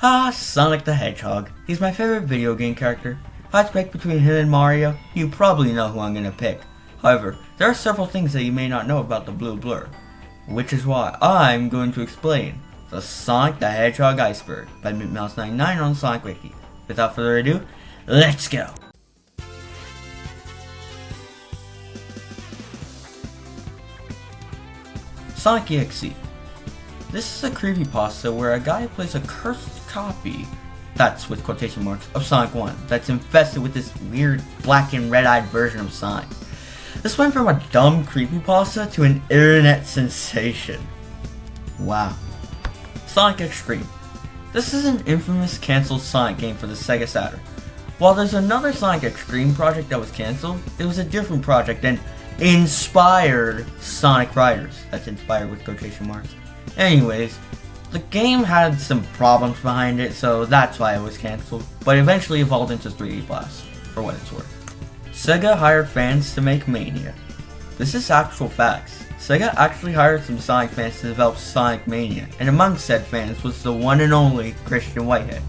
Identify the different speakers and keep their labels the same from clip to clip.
Speaker 1: Sonic the Hedgehog. He's my favorite video game character. If I had to pick between him and Mario, you probably know who I'm gonna pick. However, there are several things that you may not know about the blue blur, which is why I'm going to explain the Sonic the Hedgehog Iceberg by Mouse99 on Sonic Wiki. Without further ado, let's go! Sonic EXE. This is a creepypasta where a guy plays a cursed copy, that's with quotation marks, of Sonic 1 that's infested with this weird black and red-eyed version of Sonic. This went from a dumb creepypasta to an internet sensation. Wow. Sonic Extreme. This is an infamous cancelled Sonic game for the Sega Saturn. While there's another Sonic Extreme project that was cancelled, it was a different project and inspired Sonic Riders. That's inspired with quotation marks. Anyways, the game had some problems behind it, so that's why it was cancelled, but eventually evolved into 3D Blast, for what it's worth. Sega hired fans to make Mania. This is actual facts. Sega actually hired some Sonic fans to develop Sonic Mania, and among said fans was the one and only Christian Whitehead.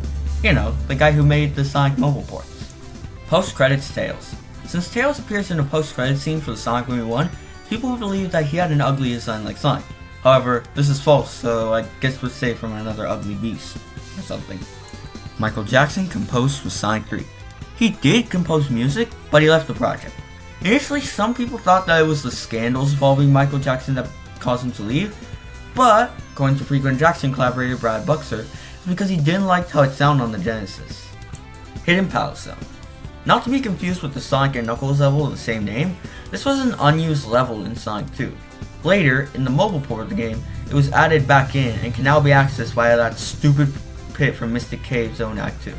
Speaker 1: You know, the guy who made the Sonic mobile ports. Post-credits Tails. Since Tails appears in the post-credits scene for the Sonic Movie 1, people believe that he had an ugly design like Sonic. However, this is false, so I guess we'll say from another ugly beast, or something. Michael Jackson composed for Sonic 3. He did compose music, but he left the project. Initially, some people thought that it was the scandals involving Michael Jackson that caused him to leave, but, according to frequent Jackson collaborator Brad Buxer, it's because he didn't like how it sounded on the Genesis. Hidden Palace Zone. Not to be confused with the Sonic and Knuckles level of the same name, this was an unused level in Sonic 2. Later, in the mobile port of the game, it was added back in and can now be accessed via that stupid pit from Mystic Cave Zone Act 2.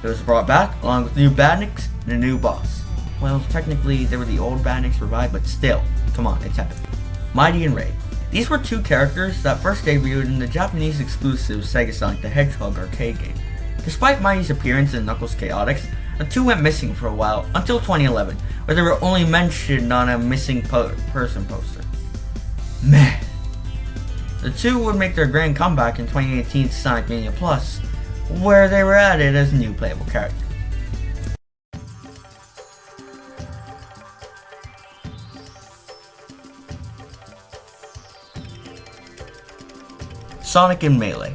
Speaker 1: It was brought back along with new badniks and a new boss. Well, technically they were the old badniks revived, but still, come on, it's epic. Mighty and Ray. These were two characters that first debuted in the Japanese exclusive Sega Sonic the Hedgehog arcade game. Despite Mighty's appearance in Knuckles Chaotix, the two went missing for a while until 2011, where they were only mentioned on a missing person poster. Man. The two would make their grand comeback in 2018's Sonic Mania Plus, where they were added as new playable characters. Sonic in Melee.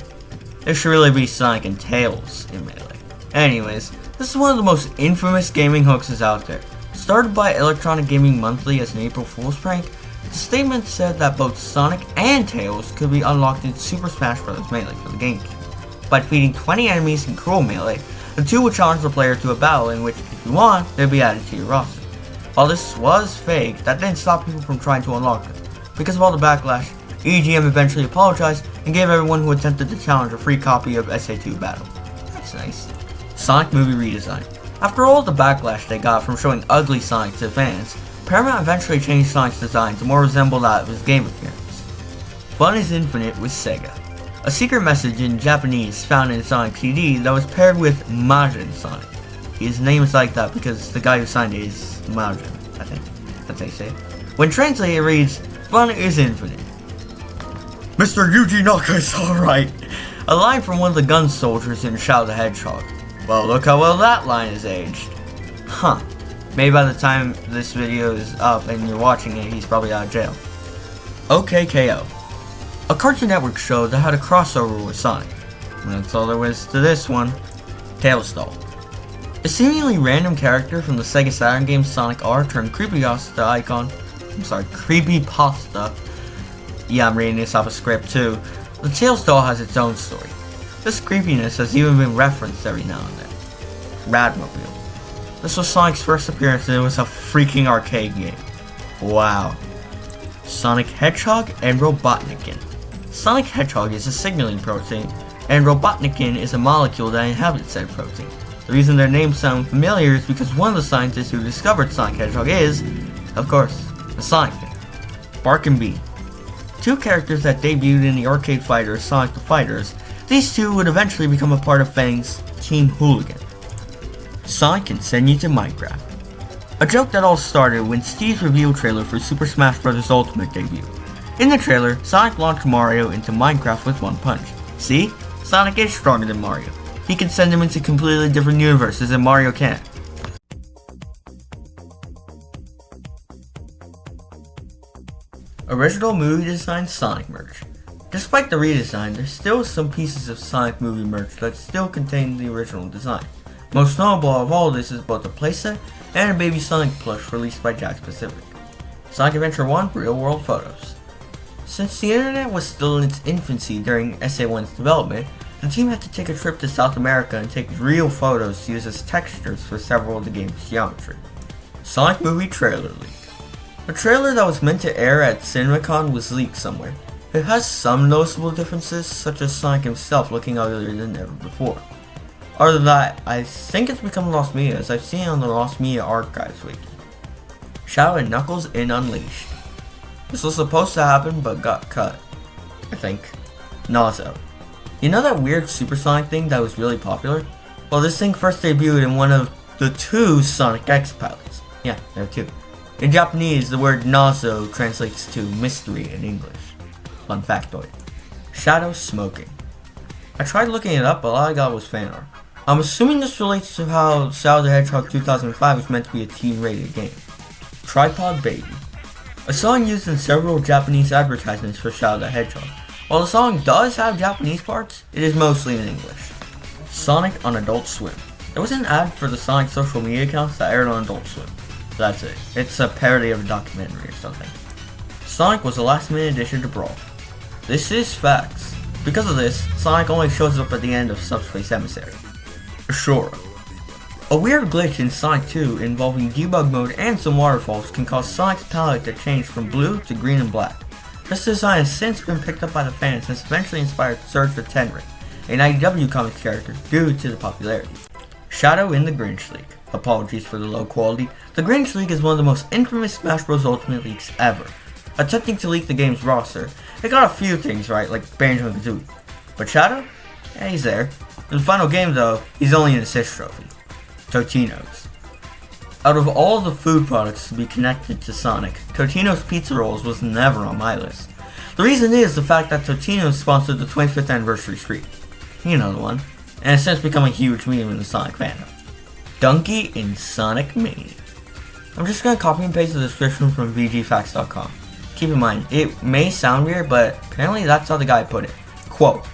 Speaker 1: There should really be Sonic and Tails in Melee. Anyways, this is one of the most infamous gaming hoaxes out there. Started by Electronic Gaming Monthly as an April Fool's prank, the statement said that both Sonic and Tails could be unlocked in Super Smash Bros. Melee for the GameCube. By defeating 20 enemies in Cruel Melee, the two would challenge the player to a battle in which, if you won, they'd be added to your roster. While this was fake, that didn't stop people from trying to unlock them. Because of all the backlash, EGM eventually apologized and gave everyone who attempted the challenge a free copy of SA2 Battle. That's nice. Sonic movie redesign. After all the backlash they got from showing ugly Sonic to fans, Paramount eventually changed Sonic's design to more resemble that of his game appearance. Fun is infinite with Sega. A secret message in Japanese found in Sonic CD that was paired with Majin Sonic. His name is like that because the guy who signed it is Majin, I think. That's how you say it. When translated it reads, "Fun is infinite." Mr. Yuji Naka is alright. A line from one of the gun soldiers in Shadow the Hedgehog. Well, look how well that line is aged. Huh. Maybe by the time this video is up and you're watching it, he's probably out of jail. OKKO. A Cartoon Network show that had a crossover with Sonic. And that's all there was to this one. Tails Doll. A seemingly random character from the Sega Saturn game Sonic R turned creepypasta icon. Creepypasta. Yeah, I'm reading this off a script too. The Tails Doll has its own story. This creepiness has even been referenced every now and then. Radmobile. This was Sonic's first appearance and it was a freaking arcade game. Wow. Sonic Hedgehog and Robotnikin. Sonic Hedgehog is a signaling protein, and Robotnikin is a molecule that inhabits said protein. The reason their names sound familiar is because one of the scientists who discovered Sonic Hedgehog is, of course, a Sonic fan. Bark and Bean. Two characters that debuted in the arcade fighter Sonic the Fighters, these two would eventually become a part of Fang's Team Hooligan. Sonic can send you to Minecraft. A joke that all started when Steve's reveal trailer for Super Smash Bros. Ultimate debuted. In the trailer, Sonic launched Mario into Minecraft with one punch. See? Sonic is stronger than Mario. he can send them into completely different universes than Mario can. Original movie design Sonic merch. Despite the redesign, there's still some pieces of Sonic movie merch that still contain the original design. Most notable of all this is both a playset and a Baby Sonic plush released by Jakks Pacific. Sonic Adventure 1 Real World Photos. Since the internet was still in its infancy during SA1's development, the team had to take a trip to South America and take real photos to use as textures for several of the game's geometry. Sonic Movie Trailer Leak. A trailer that was meant to air at CinemaCon was leaked somewhere. It has some noticeable differences, such as Sonic himself looking uglier than ever before. Other than that, I think it's become lost media, as I've seen it on the Lost Media Archives wiki. Shadow and Knuckles in Unleashed. This was supposed to happen, but got cut. I think. Nazo. You know that weird Supersonic thing that was really popular? Well, this thing first debuted in one of the 2 Sonic X pilots. Yeah, there are 2. In Japanese, the word Nazo translates to mystery in English. Fun factoid. Shadow Smoking. I tried looking it up, but all I got was fan art. I'm assuming this relates to how Shadow the Hedgehog 2005 was meant to be a teen-rated game. Tripod Baby. A song used in several Japanese advertisements for Shadow the Hedgehog. While the song does have Japanese parts, it is mostly in English. Sonic on Adult Swim. There was an ad for the Sonic social media accounts that aired on Adult Swim. That's it. It's a parody of a documentary or something. Sonic was a last-minute addition to Brawl. This is facts. Because of this, Sonic only shows up at the end of Subspace Emissary. Ashura. A weird glitch in Sonic 2 involving debug mode and some waterfalls can cause Sonic's palette to change from blue to green and black. This design has since been picked up by the fans and has eventually inspired Surge the Tenrid, an IDW Comics character, due to the popularity. Shadow in the Grinch League. Apologies for the low quality. The Grinch League is one of the most infamous Smash Bros. Ultimate leaks ever. Attempting to leak the game's roster, it got a few things right, like Banjo and Kazooie. But Shadow? Yeah, he's there. In the final game though, he's only an assist trophy. Totino's. Out of all the food products to be connected to Sonic, Totino's Pizza Rolls was never on my list. The reason is the fact that Totino's sponsored the 25th anniversary streak. You know the one. And has since become a huge meme in the Sonic fandom. Donkey in Sonic Mania. I'm just gonna copy and paste the description from VGFacts.com. Keep in mind, it may sound weird, but apparently that's how the guy put it. Quote,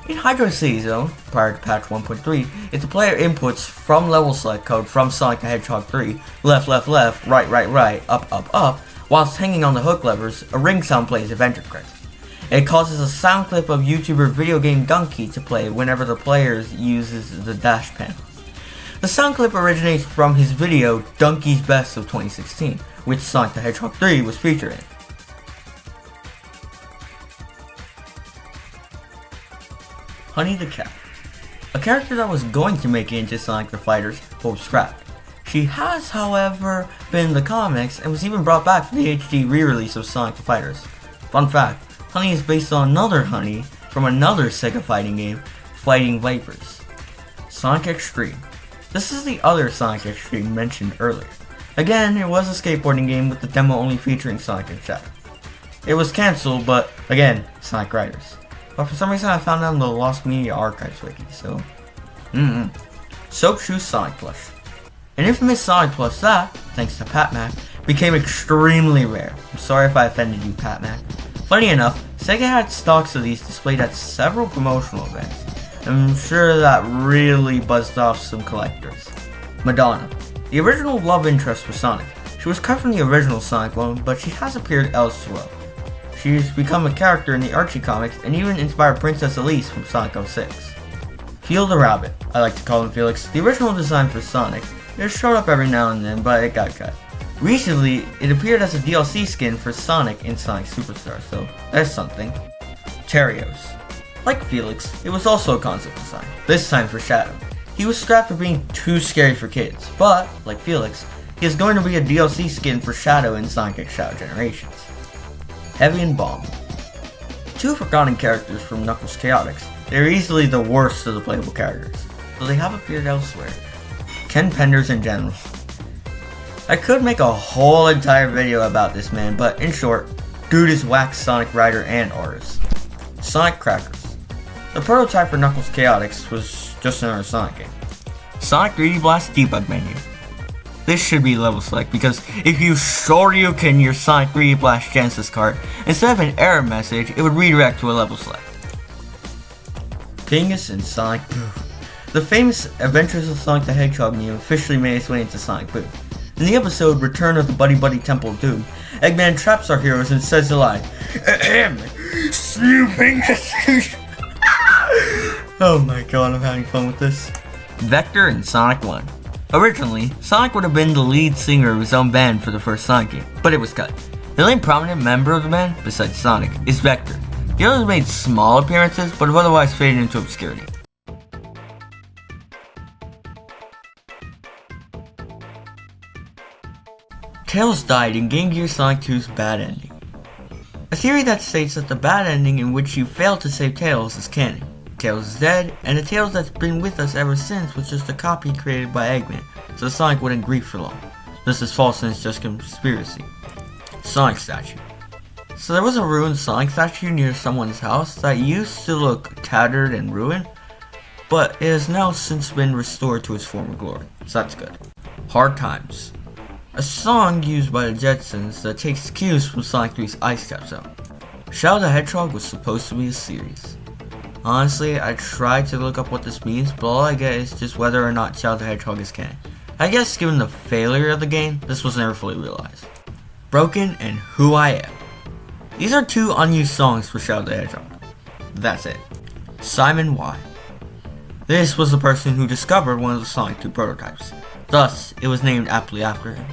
Speaker 1: in Hydro City Zone, prior to patch 1.3, if the player inputs from level select code from Sonic the Hedgehog 3, left, left, left, right, right, right, up, up, up, whilst hanging on the hook levers, a ring sound plays adventure credits. It causes a sound clip of YouTuber Video Game Donkey to play whenever the player uses the dash panel. The sound clip originates from his video Donkey's Best of 2016, which Sonic the Hedgehog 3 was featured in. Honey the Cat. A character that was going to make it into Sonic the Fighters, but was scrapped. She has, however, been in the comics and was even brought back for the HD re-release of Sonic the Fighters. Fun fact, Honey is based on another Honey from another Sega fighting game, Fighting Vipers. Sonic Extreme. This is the other Sonic Extreme mentioned earlier. Again, it was a skateboarding game with the demo only featuring Sonic and Shadow. It was cancelled, but again, Sonic Riders. But for some reason I found it on the Lost Media Archives wiki, so... Soap Shoe Sonic Plush. An infamous Sonic plush that, thanks to PatMac, became extremely rare. I'm sorry if I offended you, PatMac. Funny enough, Sega had stocks of these displayed at several promotional events. I'm sure that really buzzed off some collectors. Madonna. The original love interest for Sonic. She was cut from the original Sonic one, but she has appeared elsewhere. She's become a character in the Archie comics and even inspired Princess Elise from Sonic 06. Field the Rabbit, I like to call him Felix, the original design for Sonic. It showed up every now and then, but it got cut. Recently, it appeared as a DLC skin for Sonic in Sonic Superstar, so there's something. Terios. Like Felix, it was also a concept design, this time for Shadow. He was scrapped for being too scary for kids, but, like Felix, he is going to be a DLC skin for Shadow in Sonic X Shadow Generations. Heavy and Bomb. Two forgotten characters from Knuckles Chaotix. They're easily the worst of the playable characters, though they have appeared elsewhere. Ken Penders in general. I could make a whole entire video about this man, but in short, dude is whack Sonic writer and artist. Sonic Crackers. The prototype for Knuckles Chaotix was just another Sonic game. Sonic 3D Blast debug menu. This should be level select because if you Shoryuken your Sonic 3D Blast Genesis cart, instead of an error message, it would redirect to a level select. Dingus and Sonic Boom. The famous Adventures of Sonic the Hedgehog meme officially made its way into Sonic Boom. In the episode Return of the Buddy Buddy Temple of Doom, Eggman traps our heroes and says the line, "Ahem, snooping." Oh my god, I'm having fun with this. Vector and Sonic 1. Originally, Sonic would have been the lead singer of his own band for the first Sonic game, but it was cut. The only prominent member of the band, besides Sonic, is Vector. The others made small appearances, but have otherwise faded into obscurity. Tails died in Game Gear Sonic 2's bad ending. A theory that states that the bad ending in which you failed to save Tails is canon. Tails is dead, and the Tails that's been with us ever since was just a copy created by Eggman, so Sonic wouldn't grieve for long. This is false and it's just conspiracy. Sonic statue. So there was a ruined Sonic statue near someone's house that used to look tattered and ruined, but it has now since been restored to its former glory, so that's good. Hard Times. A song used by the Jetsons that takes cues from Sonic 3's Ice Cap Zone. Shadow the Hedgehog was supposed to be a series. Honestly, I tried to look up what this means, but all I get is just whether or not Shadow the Hedgehog is canon. I guess given the failure of the game, this was never fully realized. Broken and Who I Am. These are two unused songs for Shadow the Hedgehog. That's it. Simon Y. This was the person who discovered one of the Sonic 2 prototypes. Thus, it was named aptly after him.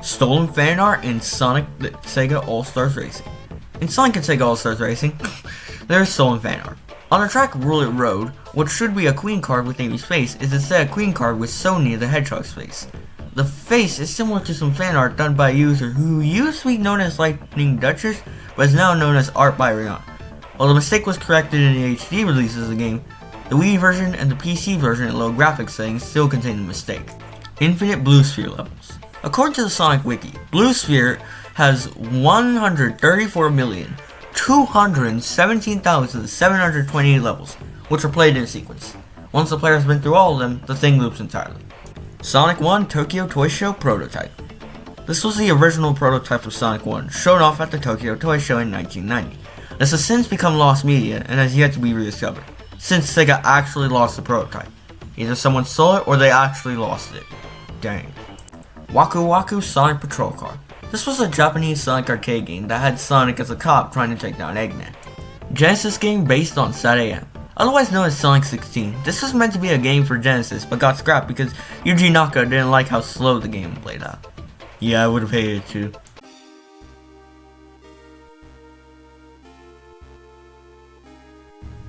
Speaker 1: Stolen fan art in Sonic the SEGA All-Stars Racing. In Sonic and SEGA All-Stars Racing, there is stolen fan art. On the track Roll It Road, what should be a Queen card with Amy's face is instead a Queen card with Sony the Hedgehog's face. The face is similar to some fan art done by a user who used to be known as Lightning Duchess, but is now known as Art by Rihanna. While the mistake was corrected in the HD releases of the game, the Wii version and the PC version in low graphics settings still contain the mistake. Infinite Blue Sphere levels. According to the Sonic Wiki, Blue Sphere has 134,217,728 levels, which are played in a sequence. Once the player has been through all of them, the thing loops entirely. Sonic 1 Tokyo Toy Show Prototype. This was the original prototype of Sonic 1, shown off at the Tokyo Toy Show in 1990. This has since become lost media and has yet to be rediscovered, since Sega actually lost the prototype. Either someone stole it or they actually lost it. Dang. Waku Waku Sonic Patrol Car. This was a Japanese Sonic arcade game that had Sonic as a cop trying to take down Eggman. Genesis game based on SAT-AM. Otherwise known as Sonic 16, this was meant to be a game for Genesis but got scrapped because Yuji Naka didn't like how slow the game played out. Yeah, I would have hated it too.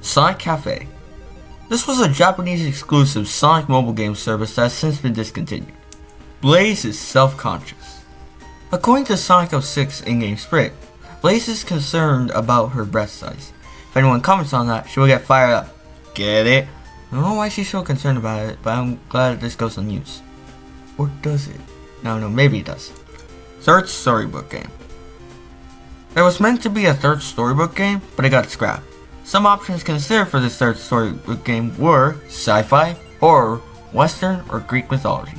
Speaker 1: Sonic Cafe. This was a Japanese exclusive Sonic mobile game service that has since been discontinued. Blaze is self-conscious. According to Sonic 06 in-game sprite, Blaze is concerned about her breast size. If anyone comments on that, she will get fired up. Get it? I don't know why she's so concerned about it, but I'm glad this goes unused. Or does it? No, maybe it does. Third storybook game. There was meant to be a third storybook game, but it got scrapped. Some options considered for this third storybook game were sci-fi, horror, western, or Greek mythology.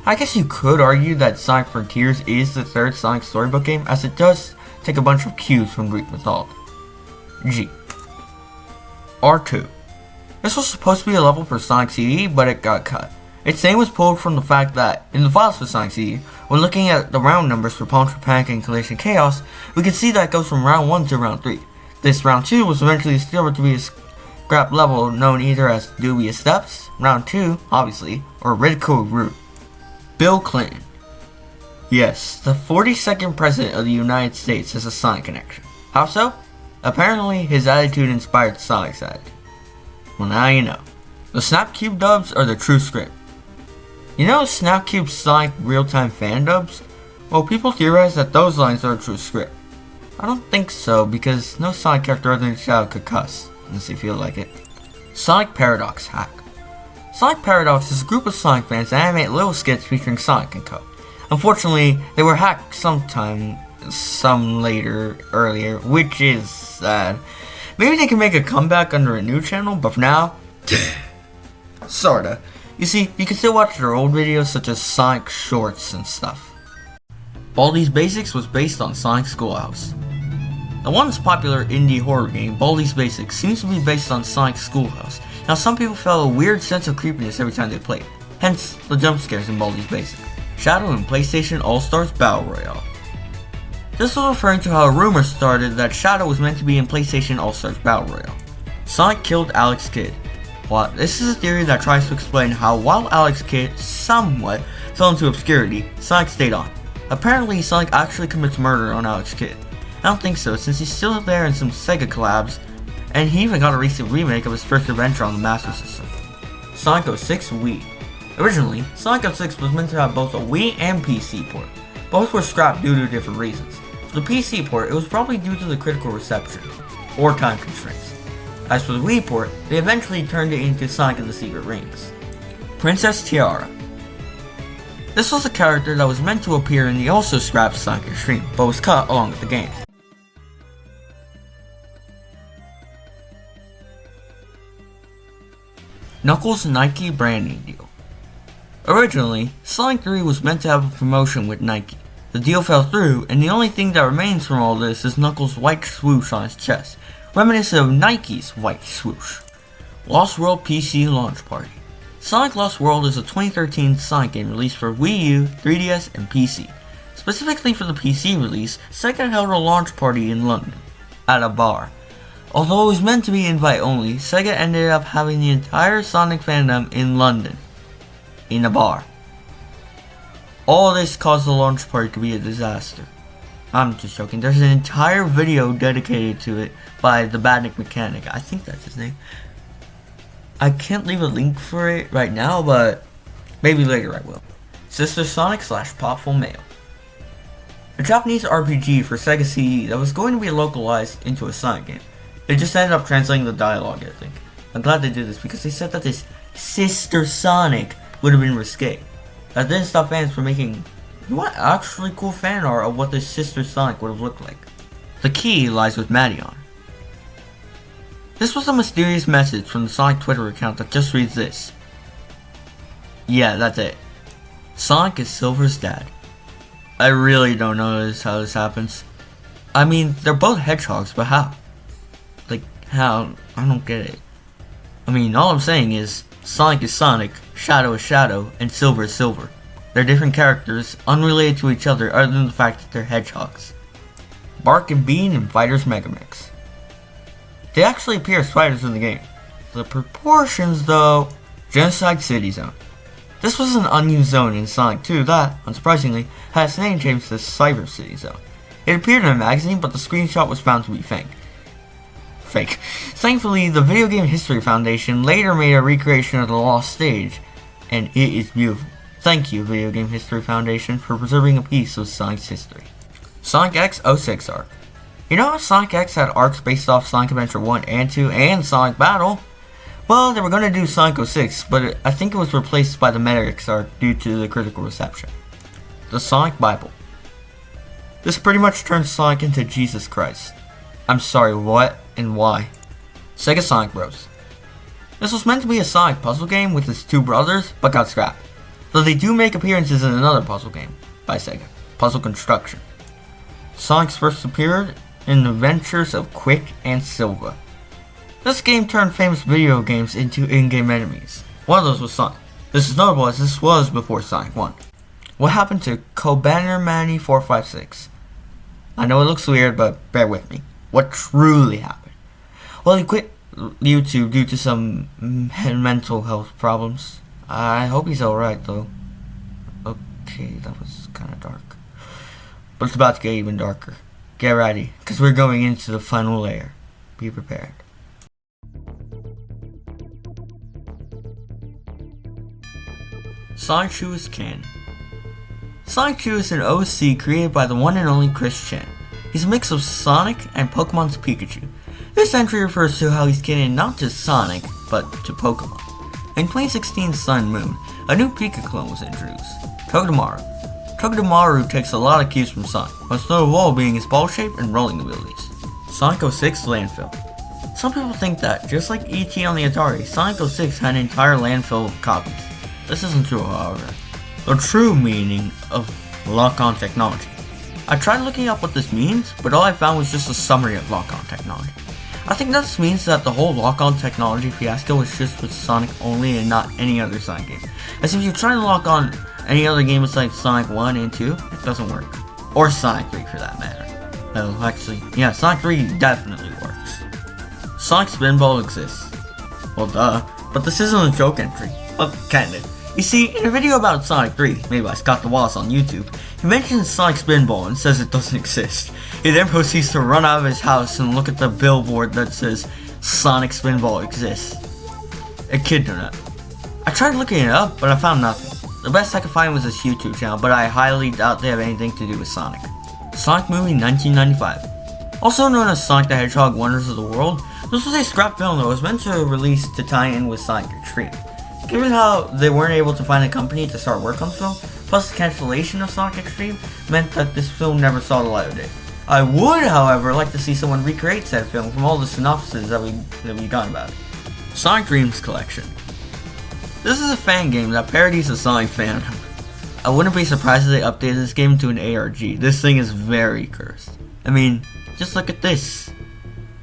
Speaker 1: I guess you could argue that Sonic Frontiers is the third Sonic storybook game, as it does take a bunch of cues from Greek mythology. G. R2. This was supposed to be a level for Sonic CD, but it got cut. Its name was pulled from the fact that, in the files for Sonic CD, when looking at the round numbers for Puncture Panic and Collision Chaos, we can see that it goes from round 1 to round 3. This round 2 was eventually discovered to be a scrap level known either as Dubious Steps, round 2, obviously, or Ridicule Route. Bill Clinton. Yes, the 42nd President of the United States has a Sonic connection. How so? Apparently, his attitude inspired Sonic's attitude. Well, now you know. The Snapcube dubs are the true script. You know Snapcube's Sonic real-time fan dubs? Well, people theorize that those lines are a true script. I don't think so, because no Sonic character other than Shadow could cuss, unless they feel like it. Sonic Paradox hack. Sonic Paradox is a group of Sonic fans that animate little skits featuring Sonic and co. Unfortunately, they were hacked earlier, which is sad. Maybe they can make a comeback under a new channel, but for now, sorta. You see, you can still watch their old videos such as Sonic Shorts and stuff. Baldi's Basics was based on Sonic Schoolhouse. The once popular indie horror game, Baldi's Basics, seems to be based on Sonic Schoolhouse. Now some people felt a weird sense of creepiness every time they played, hence the jump scares in Baldi's Basics. Shadow in PlayStation All-Stars Battle Royale. This was referring to how a rumor started that Shadow was meant to be in PlayStation All-Stars Battle Royale. Sonic killed Alex Kidd. Well, this is a theory that tries to explain how while Alex Kidd somewhat fell into obscurity, Sonic stayed on. Apparently, Sonic actually commits murder on Alex Kidd. I don't think so, since he's still there in some SEGA collabs, and he even got a recent remake of his first adventure on the Master System. Sonic 06 Wii. Originally, Sonic 06 was meant to have both a Wii and PC port. Both were scrapped due to different reasons. For the PC port, it was probably due to the critical reception, or time constraints. As for the Wii port, they eventually turned it into Sonic and the Secret Rings. Princess Tiara. This was a character that was meant to appear in the also scrapped Sonic Extreme, but was cut along with the game. Knuckles Nike branding deal. Originally, Sonic 3 was meant to have a promotion with Nike. The deal fell through, and the only thing that remains from all this is Knuckles' white swoosh on his chest, reminiscent of Nike's white swoosh. Lost World PC launch party. Sonic Lost World is a 2013 Sonic game released for Wii U, 3DS, and PC. Specifically for the PC release, SEGA held a launch party in London, at a bar. Although it was meant to be invite only, SEGA ended up having the entire Sonic fandom in London, in a bar. All this caused the launch party to be a disaster. I'm just joking, there's an entire video dedicated to it by the Badnik Mechanic, I think that's his name. I can't leave a link for it right now, but maybe later I will. Sister Sonic / Popful Mail. A Japanese RPG for Sega CE that was going to be localized into a Sonic game. They just ended up translating the dialogue, I think. I'm glad they did this because they said that this Sister Sonic would have been risque. That didn't stop fans from making actually cool fan art of what this Sister Sonic would have looked like. The key lies with Madion. This was a mysterious message from the Sonic Twitter account that just reads this. Yeah, that's it. Sonic is Silver's dad. I really don't know how this happens. I mean, they're both hedgehogs, but how? Like, how? I don't get it. I mean, all I'm saying is, Sonic is Sonic, Shadow is Shadow, and Silver is Silver. They're different characters, unrelated to each other other than the fact that they're hedgehogs. Bark and Bean and Fighters Megamix. They actually appear as fighters in the game. The proportions though, Genocide City Zone. This was an unused zone in Sonic 2 that, unsurprisingly, had its name changed to Cyber City Zone. It appeared in a magazine, but the screenshot was found to be fake. Thankfully, the Video Game History Foundation later made a recreation of the Lost Stage, and it is beautiful. Thank you, Video Game History Foundation, for preserving a piece of Sonic's history. Sonic X 06 arc. You know how Sonic X had arcs based off Sonic Adventure 1 and 2 and Sonic Battle? Well, they were going to do Sonic 06, but I think it was replaced by the Meta X arc due to the critical reception. The Sonic Bible. This pretty much turns Sonic into Jesus Christ. I'm sorry, what and why? Sega Sonic Bros. This was meant to be a Sonic puzzle game with his two brothers, but got scrapped. Though they do make appearances in another puzzle game by Sega, Puzzle Construction. Sonic's first appeared in the Adventures of Quick and Silva. This game turned famous video games into in-game enemies. One of those was Sonic. This is notable as this was before Sonic 1. What happened to Kobannermani 456? I know it looks weird, but bear with me. What truly happened? Well, he quit YouTube due to some mental health problems. I hope he's alright though. Okay, that was kinda dark. But it's about to get even darker. Get ready, because we're going into the final layer. Be prepared. Sonic Shoes Canon. Sonic Shoe is an OC created by the one and only Chris Chen. He's a mix of Sonic and Pokemon's Pikachu. This entry refers to how he's canon not to Sonic, but to Pokemon. In 2016's Sun and Moon, a new Pika clone was introduced, Togedemaru. Togedemaru takes a lot of cues from Sonic, most notable being his ball shape and rolling abilities. Sonic 06 Landfill. Some people think that, just like E.T. on the Atari, Sonic 06 had an entire landfill of copies. This isn't true, however. The true meaning of lock-on technology. I tried looking up what this means, but all I found was just a summary of lock-on technology. I think this means that the whole lock-on technology fiasco was just with Sonic only and not any other Sonic game. As if you try to lock on any other game besides Sonic 1 and 2, it doesn't work. Or Sonic 3 for that matter. Oh, actually, yeah, Sonic 3 definitely works. Sonic Spinball exists. Well, duh, but this isn't a joke entry. Well, kinda. You see, in a video about Sonic 3, made by Scott DeWallace on YouTube, he mentions Sonic Spinball and says it doesn't exist. He then proceeds to run out of his house and look at the billboard that says Sonic Spinball exists. A kid donut. I tried looking it up, but I found nothing. The best I could find was this YouTube channel, but I highly doubt they have anything to do with Sonic. Sonic Movie 1995. Also known as Sonic the Hedgehog Wonders of the World, this was a scrap film that was meant to release to tie in with Sonic Extreme. Given how they weren't able to find a company to start work on the film, plus the cancellation of Sonic Extreme meant that this film never saw the light of day. I would, however, like to see someone recreate said film from all the synopses that we got about it. Sonic Dreams Collection. This is a fan game that parodies the Sonic fandom. I wouldn't be surprised if they updated this game to an ARG. This thing is very cursed. I mean, just look at this.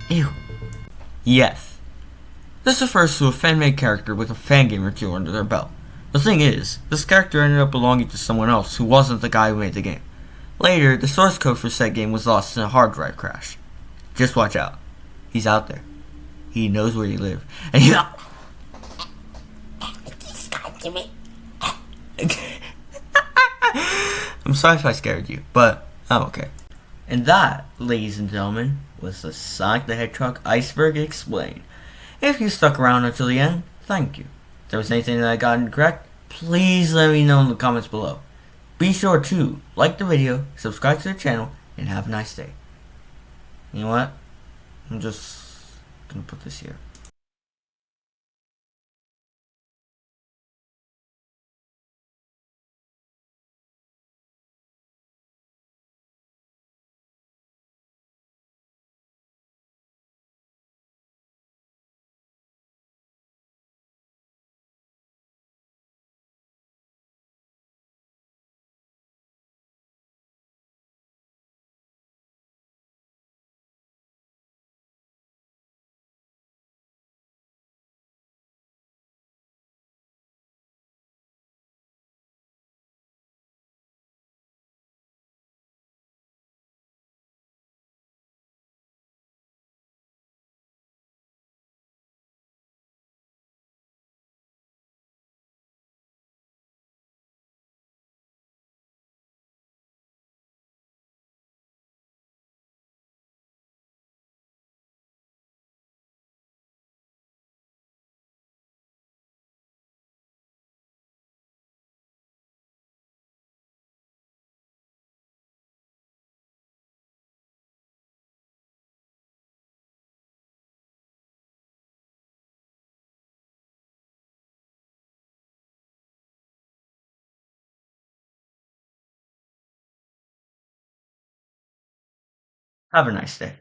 Speaker 1: Ew. Yes. This refers to a fan-made character with a fan game or two under their belt. The thing is, this character ended up belonging to someone else who wasn't the guy who made the game. Later, the source code for said game was lost in a hard drive crash. Just watch out. He's out there. He knows where you live. And he... I'm sorry if I scared you, but I'm okay. And that, ladies and gentlemen, was the Sonic the Hedgehog Iceberg Explained. If you stuck around until the end, thank you. If there was anything that I got incorrect, please let me know in the comments below. Be sure to like the video, subscribe to the channel, and have a nice day. You know what? I'm just gonna put this here. Have a nice day.